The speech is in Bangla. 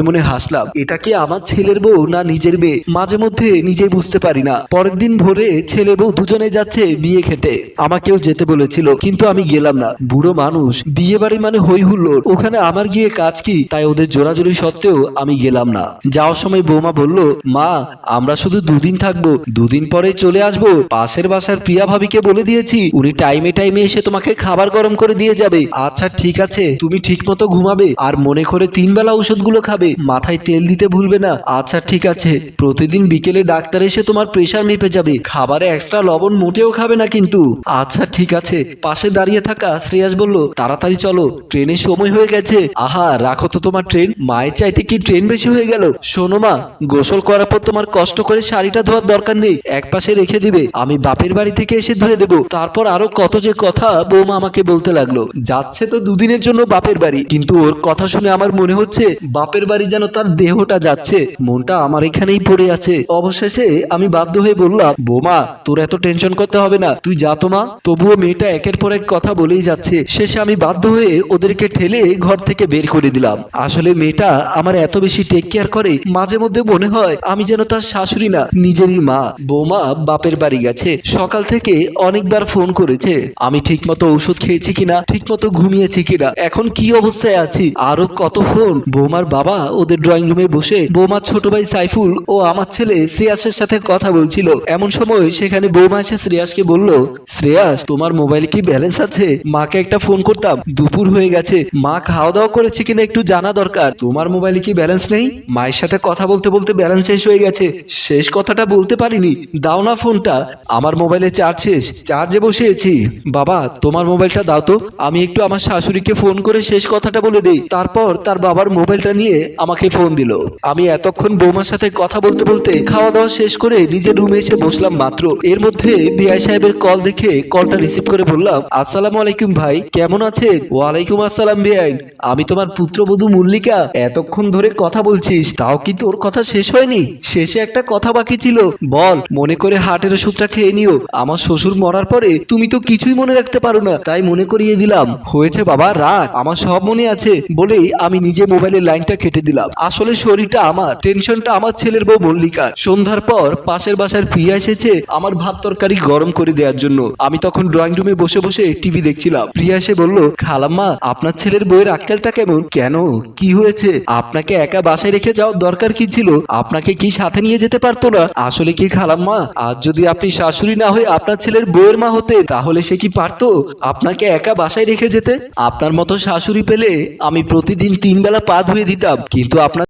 মনে হাসলাম। এটা কি আমার ছেলের বউ না নিজের মেয়ে, মাঝে মধ্যে নিজেই বুঝতে পারি না। পরের দিন ভোরে ছেলে বউ দুজনে যাচ্ছে বিয়ে খেতে। আমাকেও যেতে বলেছিল, কিন্তু আমি গেলাম না। বুড়ো মানুষ, বিয়ে বাড়ি মানে হই হুল্লোড়, ওখানে আমার গিয়ে কাজ কি? তাই ওদের জোরাজুরি সত্ত্বেও আমি গেলাম না। যাওয়ার সময় বৌমা বলল, মা আমরা শুধু দুদিন থাকবো, দুদিন পরে চলে আসবো। পাশের বাসার প্রিয়া ভাবিকে বলে দিয়েছি, উনি টাইমে টাইমে এসে তোমাকে খাবার গরম করে দিয়ে যাবে। আচ্ছা ঠিক আছে, তুমি ঠিক মতো ঘুমাবে আর মনে করে 3 বেলা ওষুধগুলো খাবে, মাথায় তেল দিতে ভুলবে না। আচ্ছা ঠিক আছে, প্রতিদিন বিকেলে ডাক্তার এসে তোমার প্রেশার মেপে যাবে, খাবারে এক্সট্রা লবণ মোটেও খাবে না কিন্তু। আচ্ছা ঠিক আছে। পাশে দাঁড়িয়ে থাকা শ্রেয়াস বলল, তাড়াতাড়ি চলো, ট্রেনের সময় হয়ে গেছে। আহা রাখো তো তোমার ট্রেন, মায়ের চাইতে কি ট্রেন বেশি হয়ে গেল? শোনো মা, গোসল করার পর তোমার কষ্ট করে শাড়িটা ধোয়ার দরকার নেই, এক পাশে রেখে দিবে, আমি বাপের বাড়ি থেকে এসে ধুয়ে দেবো। তারপর আরো কত যে কথা বৌমা আমাকে বলতে লাগলো। যাচ্ছে তো দুদিনের জন্য বাপের বাড়ি, কিন্তু ওর কথা শুনে আমার মনে হচ্ছে বাপের বাড়ি যেন তার দেহটা যাচ্ছে, মনটা আমার এখানেই পড়ে আছে। অবশেষে আমি বাধ্য হয়ে বললাম, বৌমা তোর এত টেনশন করতে হবে না, তুই যা তো মা। তবুও মেয়েটা একের পর এক কথা বলেই যাচ্ছে। শেষে আমি বাধ্য হয়ে ওদেরকে ঠেলে ঘর থেকে বের করে দিলাম। আসলে মেয়েটা আমার এত বেশি টেক কেয়ার করে, মাঝে মধ্যে মনে হয় আমি যেন তার শাশুড়ি না, নিজেরই মা। বৌমা বাপের বাড়ি গেছে, সকাল থেকে অনেকবার ফোন করেছে, আমি ঠিক মতো ওষুধ খেয়েছি কিনা, ঠিক মতো ঘুমিয়েছি কিনা, এখন কি অবস্থায় আছি, আরো কত ফোন। বৌমার বাবা ওদের ড্রয়িং রুমে বসে বৌমার ছোট ভাই সাইফুল ও আমার ছেলে শ্রেয়াসের সাথে কথা বলছিল। এমন সময় সেখানে বৌমা এসে শ্রেয়াসকে বলল, শ্রেয়াস তোমার মোবাইলে কি ব্যালেন্স আছে? মাকে একটা ফোন করতাম, দুপুর হয়ে গেছে, মা খাওয়া দাওয়া করেছে কিনা একটু জানা দরকার। তোমার মোবাইলে কি ব্যালেন্স নেই? মায়ের সাথে কথা বলতে বলতে ব্যালেন্স শেষ হয়ে গেছে, শেষ কথাটা বলতে পারিনি, দাও না ফোনটা। আমার মোবাইলে চার্জ শেষ, চার্জে বসিয়েছি। বাবা তোমার মোবাইলটা দাও তো, আমি একটু আমার শাশুড়িকে ফোন করে শেষ কথাটা বলে দেই। তারপর তার বাবার মোবাইলটা নিয়ে আমাকে ফোন দিল। আমি এতক্ষণ বৌমার সাথে কথা বলতে বলতে খাওয়া দাওয়া শেষ করে নিজের রুমে এসে বসলাম মাত্র। এর মধ্যে বিআই সাহেবের কল দেখে কলটা রিসিভ করে বললাম, আসসালামু আলাইকুম ভাই, কেমন আছেন? ওয়ালাইকুম আসসালাম বিআই, আমি তোমার পুত্রবধূ মল্লিকা। এতক্ষণ ধরে কথা বলছিস, তাও কি তোর কথা শেষ হয়নি? শেষে একটা কথা বাকি ছিল, বল। মনে করে হার্টের ওষুধটা খেয়ে নিও, আমার শ্বশুর মরার পরে তুমি তো কিছুই মনে রাখতে পারো না, তাই মনে করিয়ে দিলাম। হয়েছে বাবা রাখ, আমার সব মনে আছে বলেই আমি নিজে মোবাইলের লাইনটা কেটে দিলাম। আসলে শরীরটা আমার, টেনশনটা আমার ছেলের বউ মল্লিকা। সন্ধ্যার পর পাশের বাসার প্রিয়া এসেছে আমার ভাত তরকারি গরম করে দেওয়ার জন্য। আমি তখন ড্রয়িং রুমে বসে বসে টিভি দেখছিলাম। প্রিয়া এসে বলল, খালাম্মা আপনার ছেলের বউয়ের আক্কেলটা কেমন? কেন কি হয়েছে? আপনাকে একা বাসায় রেখে যাওয়ার দরকার কি ছিল? আপনাকে কি সাথে নিয়ে যেতে পারতো না? আসলে কি খালাম্মা, আজ যদি আপনি শাশুড়ি না হয়ে আপনার ছেলের বউয়ের মা হতেন, তাহলে সে কি পারতো আপনাকে একা বাসায় রেখে যেতে? আপনার মতো শাশুড়ি পেলে আমি প্রতিদিন 3 বেলা পা ধুয়ে দিতাম, কিন্তু আপনার